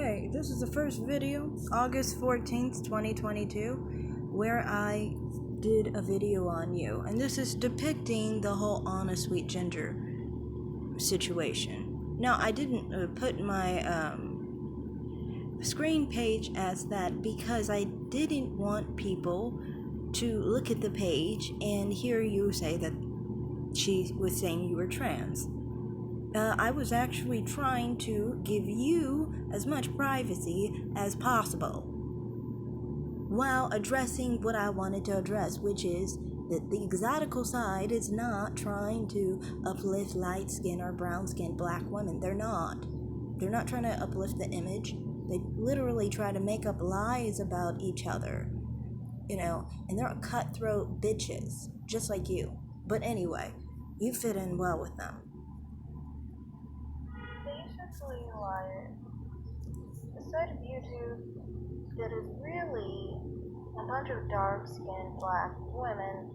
Okay, this is the first video, August 14th, 2022, where I did a video on you. And this is depicting the whole Anna Sweet Ginger situation. Now, I didn't put my screen page as that because I didn't want people to look at the page and hear you say that she was saying you were trans. I was actually trying to give you as much privacy as possible while addressing what I wanted to address, which is that the exotical side is not trying to uplift light-skinned or brown-skinned black women. They're not. They're not trying to uplift the image. They literally try to make up lies about each other, and they're cutthroat bitches, just like you. But anyway, you fit in well with them. Basically, like, the side of YouTube that is really a bunch of dark-skinned black women,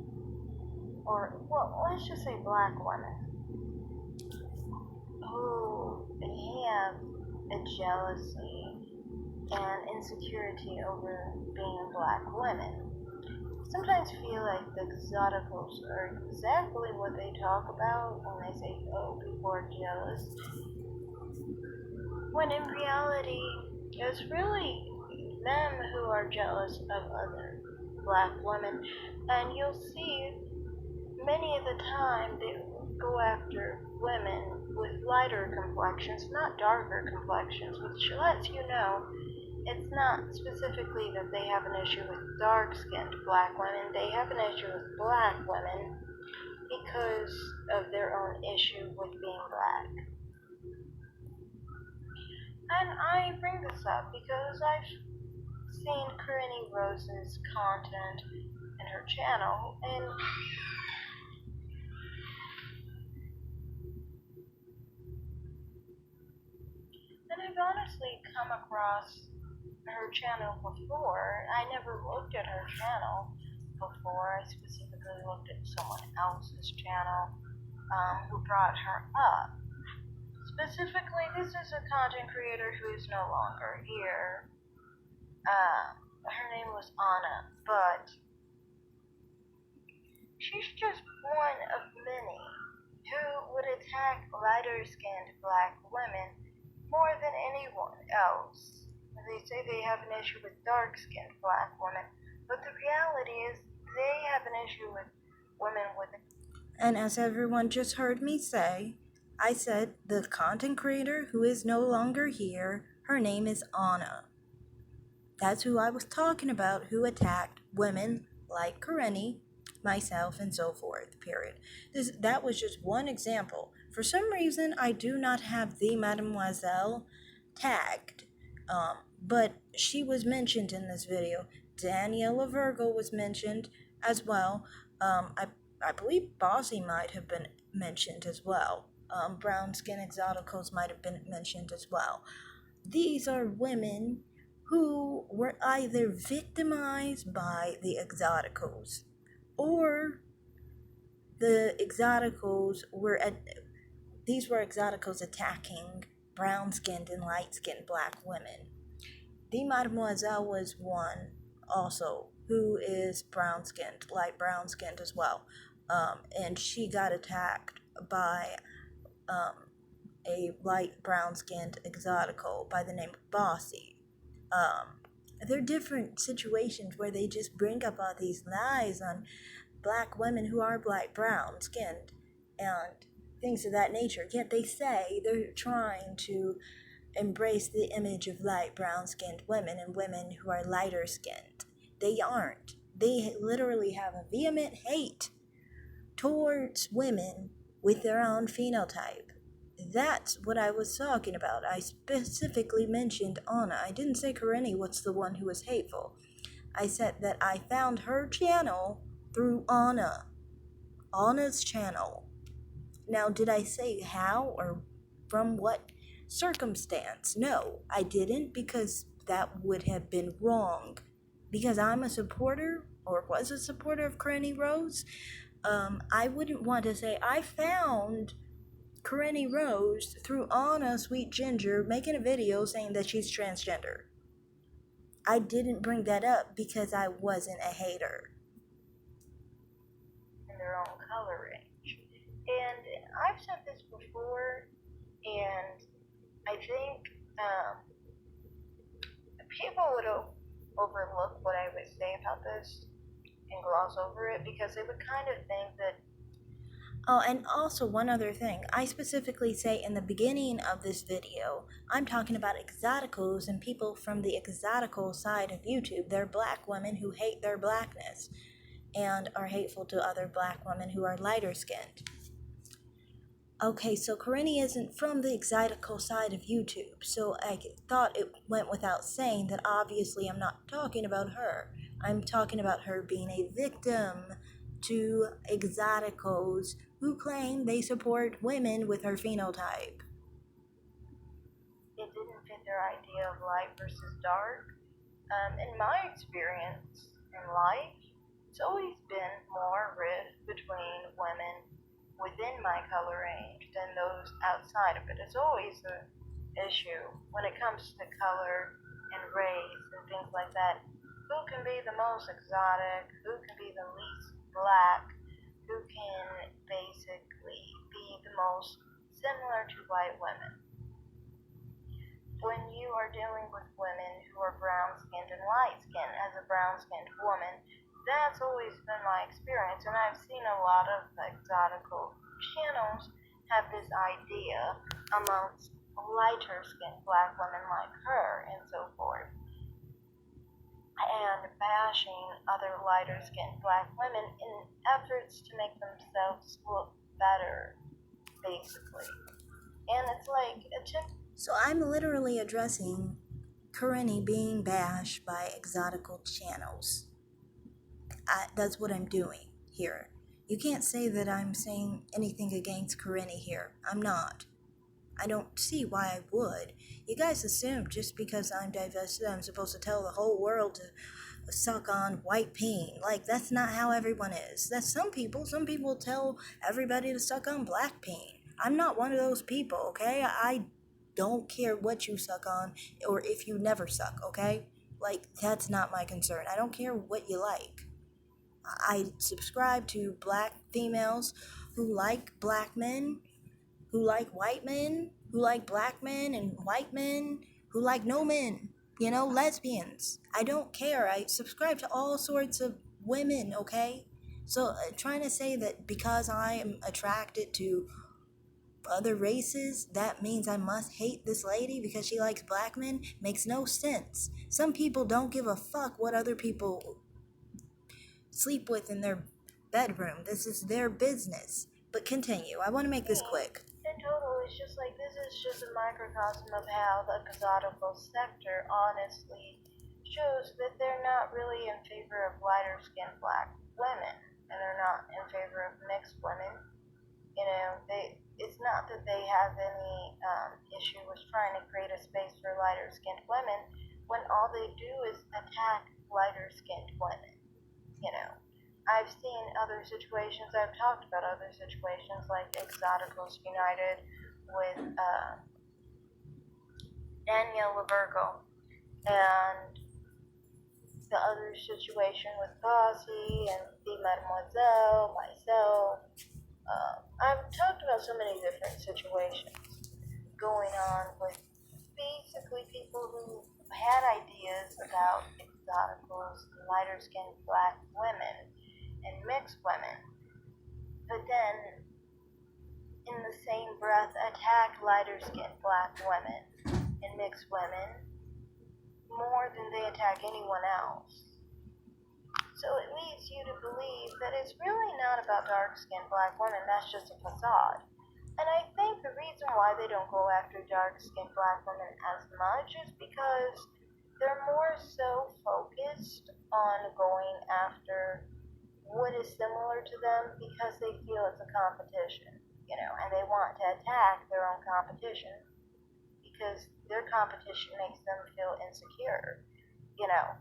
or, well, let's just say black women, who have a jealousy and insecurity over being black women. Sometimes feel like the exoticals are exactly what they talk about when they say, oh, people are jealous. When in reality, it's really them who are jealous of other black women. And you'll see many of the time they go after women with lighter complexions, not darker complexions, which lets you know it's not specifically that they have an issue with dark-skinned black women. They have an issue with black women because of their own issue with being black. And I bring this up because I've seen Corinne Rose's content in her channel, and I've honestly come across her channel before. I never looked at her channel before. I specifically looked at someone else's channel who brought her up. Specifically, this is a content creator who is no longer here. Her name was Anna, but she's just one of many who would attack lighter-skinned black women more than anyone else. They say they have an issue with dark-skinned black women, but the reality is they have an issue with women with... And as everyone just heard me say, I said the content creator who is no longer here, her name is Anna. That's who I was talking about, who attacked women like Corinne, myself, and so forth, period. That was just one example. For some reason, I do not have the Mademoiselle tagged, but she was mentioned in this video. Daniela Virgo was mentioned as well. I believe Bossy might have been mentioned as well. Brown skin exoticals might have been mentioned as well. These are women who were either victimized by the exoticals or the exoticals were these were exoticals attacking brown-skinned and light-skinned black women. The Mademoiselle was one also who is brown-skinned, light brown-skinned as well. And she got attacked by a light brown-skinned exotical by the name of Bossy. There are different situations where they just bring up all these lies on black women who are light brown-skinned and things of that nature. Yet they say they're trying to embrace the image of light brown-skinned women and women who are lighter-skinned. They aren't. They literally have a vehement hate towards women with their own phenotype. That's what I was talking about. I specifically mentioned Anna. I didn't say Corinne was the one who was hateful. I said that I found her channel through Anna's channel. Now, did I say how or from what circumstance? No, I didn't, because that would have been wrong. Because I'm a supporter, or was a supporter of Corinne Rose, I wouldn't want to say I found Corinne Rose threw Anna Sweet Ginger making a video saying that she's transgender. I didn't bring that up because I wasn't a hater. In their own color range. And I've said this before, and I think people would overlook what I would say about this and gloss over it because they would kind of think that. Oh, and also one other thing. I specifically say in the beginning of this video, I'm talking about exoticals and people from the exotical side of YouTube. They're black women who hate their blackness and are hateful to other black women who are lighter skinned. Okay, so Corinne isn't from the exotical side of YouTube, so I thought it went without saying that obviously I'm not talking about her. I'm talking about her being a victim to exoticals who claim they support women with her phenotype. It didn't fit their idea of light versus dark. In my experience in life, it's always been more rift between women within my color range than those outside of it. It's always an issue when it comes to color and race and things like that. Who can be the most exotic? Who can be the least black? Who can basically be the most similar to white women? When you are dealing with women who are brown skinned and light skinned, as a brown skinned woman, that's always been my experience. And I've seen a lot of exotical channels have this idea amongst lighter skinned black women like her and so forth, and bashing other lighter skinned black women in efforts to make themselves look better, basically. And it's like a tip. So I'm literally addressing Corinne being bashed by exotical channels. That's what I'm doing here. You can't say that I'm saying anything against Corinne here. I'm not. I don't see why I would. You guys assume just because I'm divested, I'm supposed to tell the whole world to suck on white pain. Like, that's not how everyone is. That's some people. Some people tell everybody to suck on black pain. I'm not one of those people, okay? I don't care what you suck on or if you never suck, okay? Like, that's not my concern. I don't care what you like. I subscribe to black females who like black men, who like white men, who like black men and white men, who like no men, lesbians. I don't care. I subscribe to all sorts of women, okay? So trying to say that because I am attracted to other races, that means I must hate this lady because she likes black men makes no sense. Some people don't give a fuck what other people sleep with in their bedroom. This is their business. But continue. I want to make this quick. In total, it's just like this is just a microcosm of how the exotical sector honestly shows that they're not really in favor of lighter skinned black women, and they're not in favor of mixed women. It's not that they have any issue with trying to create a space for lighter skinned women when all they do is attack lighter skinned women. I've seen other situations, I've talked about other situations like Exoticals United with Danielle Lavergo and the other situation with Bossy and the Mademoiselle, myself. I've talked about so many different situations going on with basically people who had ideas about exoticals, lighter skinned black women, and mixed women, but then in the same breath attack lighter skinned black women and mixed women more than they attack anyone else. So it leads you to believe that it's really not about dark skinned black women, that's just a facade. And I think the reason why they don't go after dark skinned black women as much is because they're more so focused on going after what is similar to them because they feel it's a competition, and they want to attack their own competition because their competition makes them feel insecure. You know,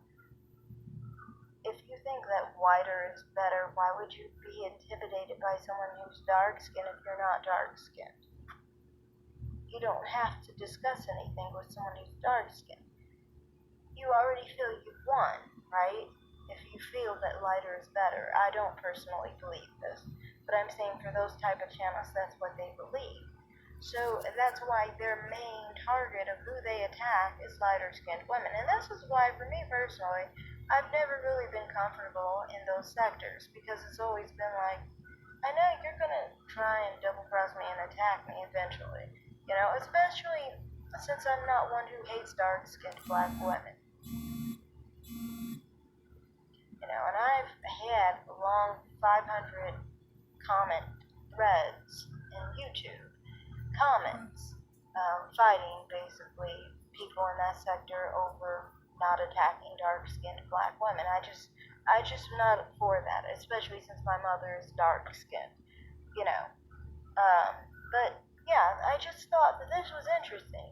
if you think that whiter is better, why would you be intimidated by someone who's dark skinned if you're not dark skinned? you don't have to discuss anything with someone who's dark skinned. You already feel you've won, right? If you feel that lighter is better. I don't personally believe this, but I'm saying for those type of channels, that's what they believe. So that's why their main target of who they attack is lighter skinned women. And this is why, for me personally, I've never really been comfortable in those sectors because it's always been like, I know you're gonna try and double cross me and attack me eventually. Especially since I'm not one who hates dark skinned black women. And I've had long 500 comment threads in YouTube, comments, fighting basically people in that sector over not attacking dark-skinned black women. I just am not for that, especially since my mother is dark-skinned, you know. But yeah, I just thought that this was interesting.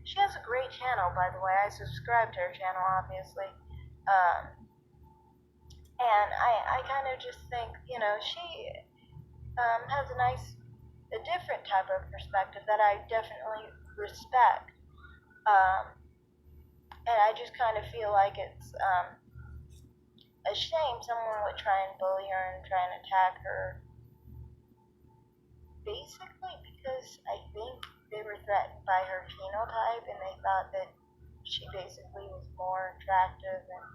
She has a great channel, by the way. I subscribe to her channel, obviously. And I kind of just think, she has a different type of perspective that I definitely respect. Um, and I just kind of feel like it's a shame someone would try and bully her and try and attack her, basically because I think they were threatened by her phenotype and they thought that she basically was more attractive and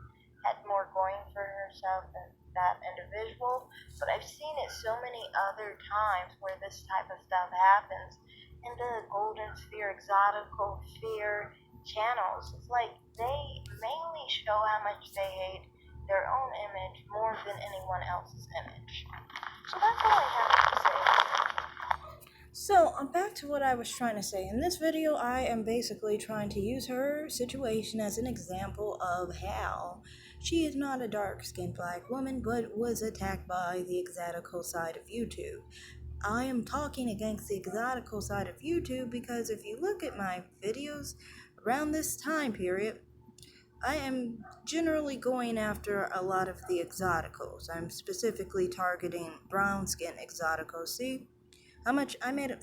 had more going for herself than that individual. But I've seen it so many other times where this type of stuff happens in the golden sphere, exotical sphere channels. It's like they mainly show how much they hate their own image more than anyone else's image. So that's all I have to say. So, back to what I was trying to say. In this video, I am basically trying to use her situation as an example of how she is not a dark skinned black woman, but was attacked by the exotical side of YouTube. I am talking against the exotical side of YouTube because if you look at my videos around this time period, I am generally going after a lot of the exoticals. I'm specifically targeting brown skin exoticals. See? How much I made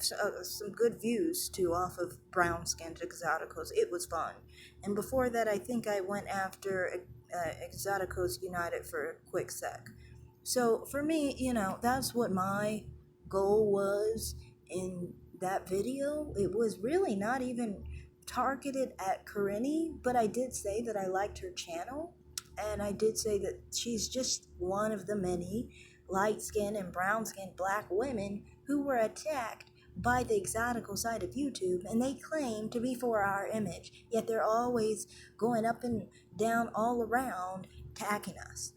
some good views too off of brown skinned exoticals. It was fun. And before that, I think I went after Exoticals United for a quick sec. So for me, that's what my goal was in that video. It was really not even targeted at Karini, but I did say that I liked her channel. And I did say that she's just one of the many light skinned and brown skinned black women who were attacked by the exotical side of YouTube, and they claim to be for our image, yet they're always going up and down all around attacking us.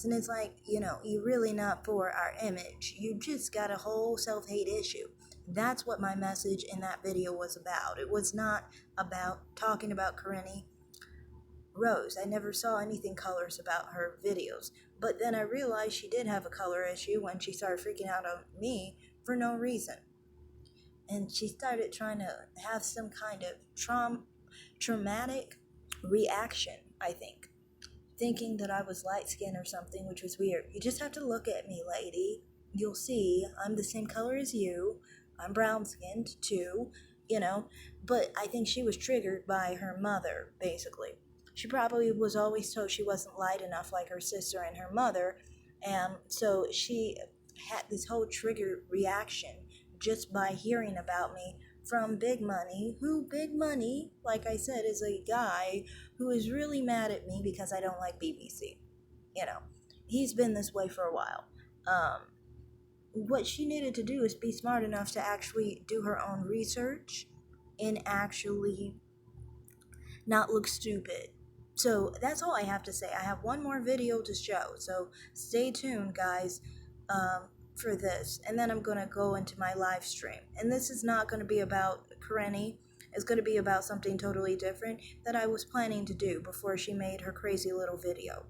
And it's like, you're really not for our image. You just got a whole self-hate issue. That's what my message in that video was about. It was not about talking about Karini Rose. I never saw anything colors about her videos. But then I realized she did have a color issue when she started freaking out on me for no reason. And she started trying to have some kind of traumatic reaction, I think. Thinking that I was light skinned or something, which was weird. You just have to look at me, lady. You'll see I'm the same color as you. I'm brown skinned too, But I think she was triggered by her mother, basically. She probably was always told she wasn't light enough like her sister and her mother, and so she had this whole trigger reaction just by hearing about me from Big Money, who Big Money, like I said, is a guy who is really mad at me because I don't like BBC. He's been this way for a while. What she needed to do is be smart enough to actually do her own research and actually not look stupid. So that's all I have to say. I have one more video to show, so stay tuned, guys, for this. And then I'm going to go into my live stream. And this is not going to be about Karini. It's going to be about something totally different that I was planning to do before she made her crazy little video.